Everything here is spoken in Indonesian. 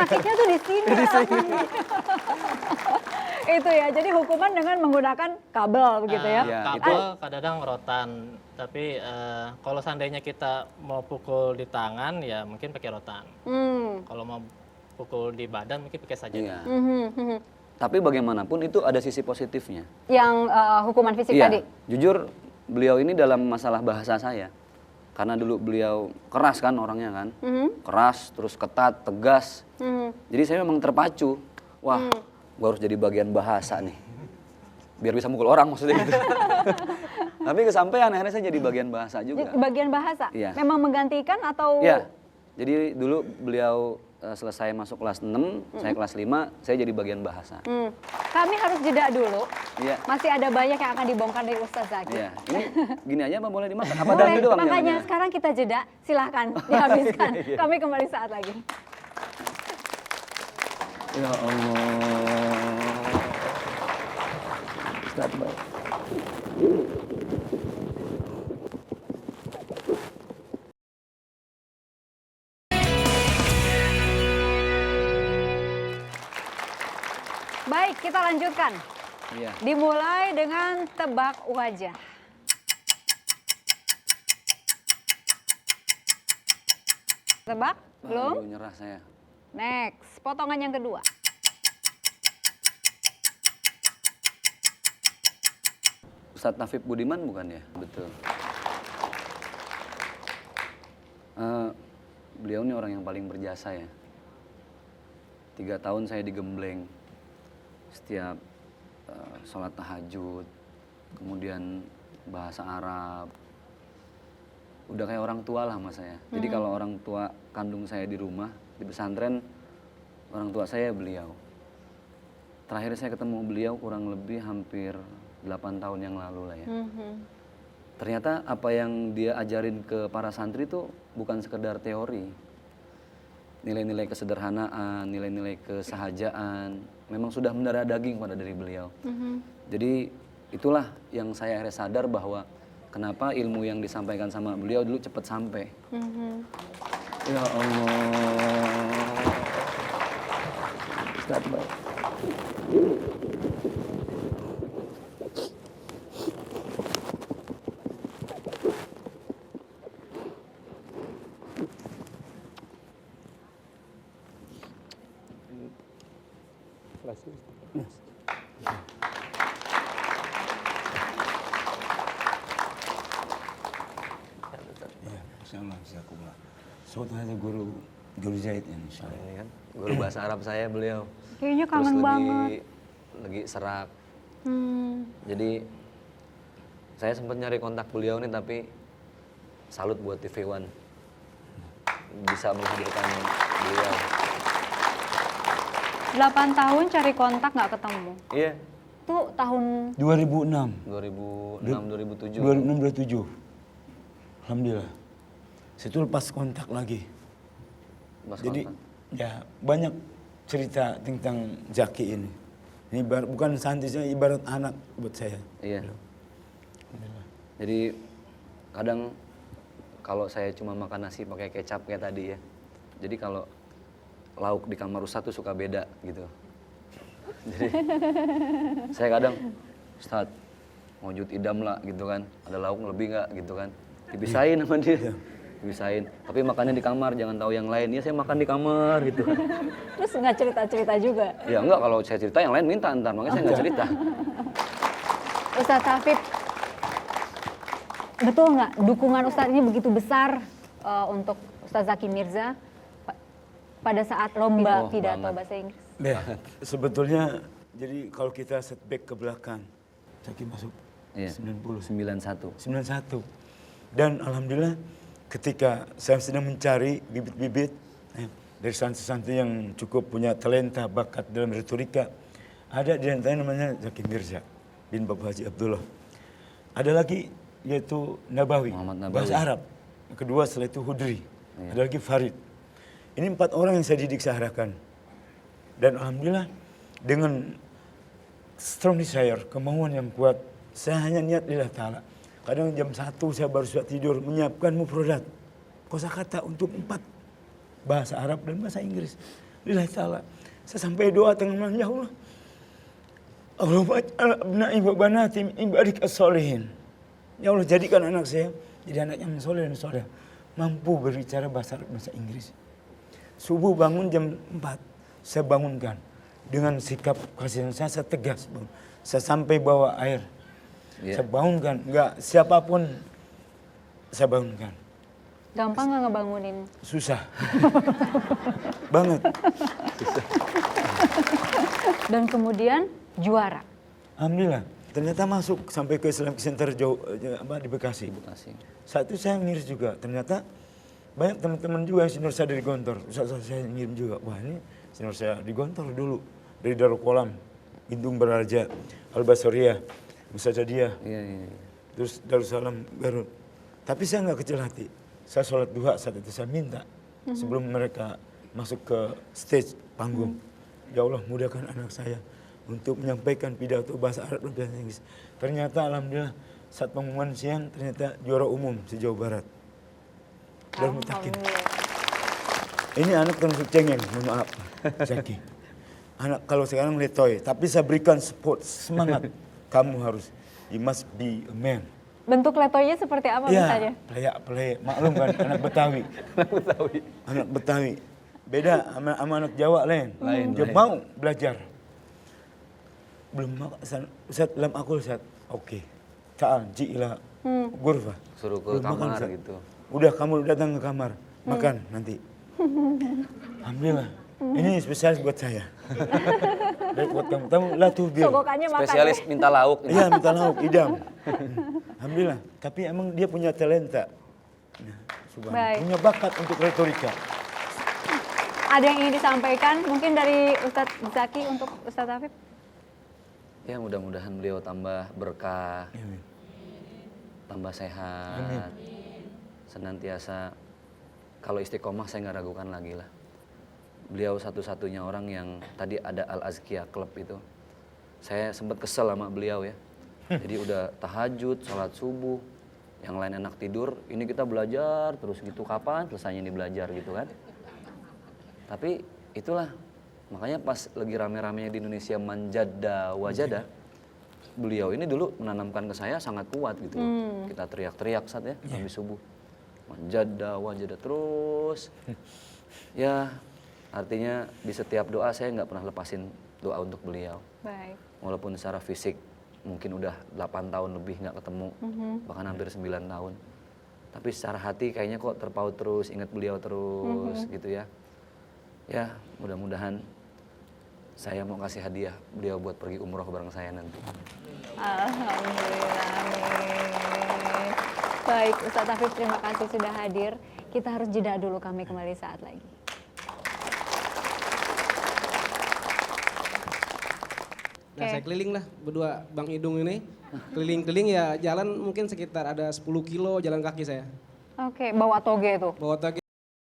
sakitnya tuh di sini. Itu ya, jadi hukuman dengan menggunakan kabel begitu ya. Iya, Kabel kadang-kadang rotan, tapi kalau seandainya kita mau pukul di tangan ya mungkin pakai rotan. Kalau mau pukul di badan mungkin pakai sajadah. Iya. Tapi bagaimanapun itu ada sisi positifnya. Yang hukuman fisik Iya, tadi. jujur beliau ini dalam masalah bahasa saya. Karena dulu beliau keras kan orangnya kan. Keras, terus ketat, tegas. Jadi saya memang terpacu. Wah, gue harus jadi bagian bahasa nih. Biar bisa mukul orang maksudnya gitu. Tapi kesampaian akhirnya saya jadi bagian bahasa juga. Bagian bahasa? Iya. Memang menggantikan atau? Iya, jadi dulu beliau selesai masuk kelas 6, saya kelas 5, saya jadi bagian bahasa. Kami harus jeda dulu. Iya. Masih ada banyak yang akan dibongkar dari Ustaz Zaki. Iya, ini gini aja apa boleh dimakan? Apa Boleh, dalam doang? makanya jangan-jangan? sekarang kita jeda, silahkan dihabiskan. Kami kembali saat lagi. Ya Allah. Ustaz, baik. Baik, kita lanjutkan. Iya. Dimulai dengan tebak wajah. Tebak? Belum? Aduh, nyerah saya. Next, potongan yang kedua. Ustadz Taufik Budiman bukan ya? Betul. Beliau ini orang yang paling berjasa ya. 3 tahun saya digembleng. Setiap sholat tahajud, kemudian bahasa Arab. Udah kayak orang tua lah sama saya. Jadi kalau orang tua kandung saya di rumah, di pesantren, orang tua saya beliau. Terakhir saya ketemu beliau kurang lebih hampir 8 tahun yang lalu lah ya. Ternyata apa yang dia ajarin ke para santri itu bukan sekedar teori. Nilai-nilai kesederhanaan, nilai-nilai kesahajaan, memang sudah mendarah daging pada diri beliau. Jadi itulah yang saya akhirnya sadar bahwa kenapa ilmu yang disampaikan sama beliau dulu cepat sampai. Ya Allah. Ustaz, baik. Insyaallah, jazakumullah. Suatu hal guru Zaid ya, insyaallah. Ini kan guru bahasa Arab saya beliau. Kayaknya Terus kangen banget. lagi serak. Jadi saya sempat nyari kontak beliau nih tapi salut buat TV One bisa menghadirkan beliau. 8 tahun cari kontak nggak ketemu. Iya. Itu tahun 2006. 2006 2007. 2006 2007. Alhamdulillah. Situ lepas kontak lagi. Mas Jadi kontak. ya banyak cerita tentang Zaki ini. Ini bukan santisnya, ibarat anak buat saya. Iya. Jadi kadang kalau saya cuma makan nasi pakai kecap kayak tadi ya. Jadi kalau lauk di kamar Ustadz tuh suka beda gitu. Jadi saya kadang, Ustadz wujud idam lah gitu kan. Ada lauk lebih nggak gitu kan. Dipisahin sama dia. Dipisahin. Tapi makannya di kamar, jangan tahu yang lain. Ya saya makan di kamar gitu kan. terus nggak cerita-cerita juga. Ya enggak, kalau saya cerita yang lain minta ntar. Makanya saya nggak cerita. Ustaz Taufik, betul nggak dukungan Ustadz ini begitu besar untuk Ustaz Zaki Mirza pada saat lomba pidato banget. bahasa Inggris? Ya, sebetulnya jadi kalau kita setback ke belakang, Zaki masuk Iya. 90. 91. 91. Dan alhamdulillah ketika saya sedang mencari bibit-bibit dari santri-santri yang cukup punya talenta, bakat dalam retorika, ada di antaranya namanya Zaki Mirza bin Bapak Haji Abdullah. Ada lagi yaitu Nabawi, Muhammad Nabawi. bahasa Arab. Yang kedua setelah itu Hudri. Ada lagi Farid. Ini 4 orang yang saya didik searahkan. Dan alhamdulillah dengan strong desire, kemauan yang kuat, saya hanya niat lillah ta'ala. Kadang jam 1 saya baru sudah tidur menyiapkan mufradat, kosakata untuk 4 bahasa Arab dan bahasa Inggris. lillahi ta'ala. Saya sampai doa tengah malam, ya Allah. Allahumma aj'al abna'i wa banati min ibadik as-solihin. Ya Allah, jadikan anak saya jadi anak yang soleh dan soleh. Mampu berbicara bahasa Inggris. Subuh bangun jam 4, saya bangunkan. Dengan sikap kasih saya tegas. Saya sampai bawa air. Saya bangunkan, enggak siapapun saya bangunkan. Gampang nggak ngebangunin? Susah. Banget. Dan kemudian juara. Alhamdulillah. Ternyata masuk sampai ke Islamic Center di Bekasi. Saat itu saya ngiris juga. Ternyata banyak teman-teman juga yang senior saya dari Gontor. Ustaz saya ngirim juga. Wah, ini senior saya di Gontor dulu. Dari Darul Qolam, Bindung Baraja, Al-Basriyah, Musajadiyah. Terus Darussalam, Garut. Tapi saya nggak kecil hati. Saya sholat duha saat itu saya minta. Sebelum mereka masuk ke stage panggung. Ya Allah, mudahkan anak saya untuk menyampaikan pidato bahasa Arab dan bahasa Inggris. Ternyata alhamdulillah saat pengumuman siang ternyata juara umum se-Jawa Barat. Dan mutakin. Ini anak termasuk cengeng, mohon maaf, Zaki. Anak kalau sekarang letoy, tapi saya berikan support, semangat. Kamu harus, you must be a man. Bentuk letoynya seperti apa misalnya? Ya, pelek, maklum kan, anak Betawi. Anak Betawi. Beda sama anak Jawa lain. Dia mau belajar. Belum Ustaz lam akul Ustaz. Oke. Ta'al ji ila ghurfah. Suruh ke kamar gitu. Udah kamu datang ke kamar, makan nanti. Alhamdulillah. Ini spesialis buat saya. Dan buat kamu lah tuh biar. Sogokannya makan. Spesialis minta lauk. Iya, minta lauk, idam. Alhamdulillah. Tapi emang dia punya talenta. Punya bakat untuk retorika. Ada yang ingin disampaikan mungkin dari Ustadz Zaki untuk Ustadz Hafib? Ya mudah-mudahan beliau tambah berkah, tambah sehat, senantiasa. Kalau istiqomah saya nggak ragukan lagi lah. Beliau satu-satunya orang yang tadi ada Al-Azkiyah Club itu. Saya sempat kesel sama beliau ya. Jadi udah tahajud, sholat subuh, yang lain enak tidur, ini kita belajar terus gitu. Kapan selesainya ini belajar gitu kan. Tapi itulah, makanya pas lagi rame-ramenya di Indonesia manjada wajada, beliau ini dulu menanamkan ke saya sangat kuat gitu. Kita teriak-teriak saat ya, habis subuh. Manjada wajada terus. Ya, artinya di setiap doa saya nggak pernah lepasin doa untuk beliau. Baik. Walaupun secara fisik mungkin udah 8 tahun lebih nggak ketemu, bahkan hampir 9 tahun. Tapi secara hati kayaknya kok terpaut terus, ingat beliau terus gitu ya. Ya, mudah-mudahan saya mau kasih hadiah beliau buat pergi umroh bareng saya nanti. Alhamdulillah, amin. Baik, Ustadz Hafib terima kasih sudah hadir. Kita harus jeda dulu, kami kembali saat lagi. Nah, saya keliling lah berdua Bang Idung ini. Keliling-keliling ya jalan mungkin sekitar ada 10 kilo jalan kaki saya. Oke, bawa toge itu? Bawa toge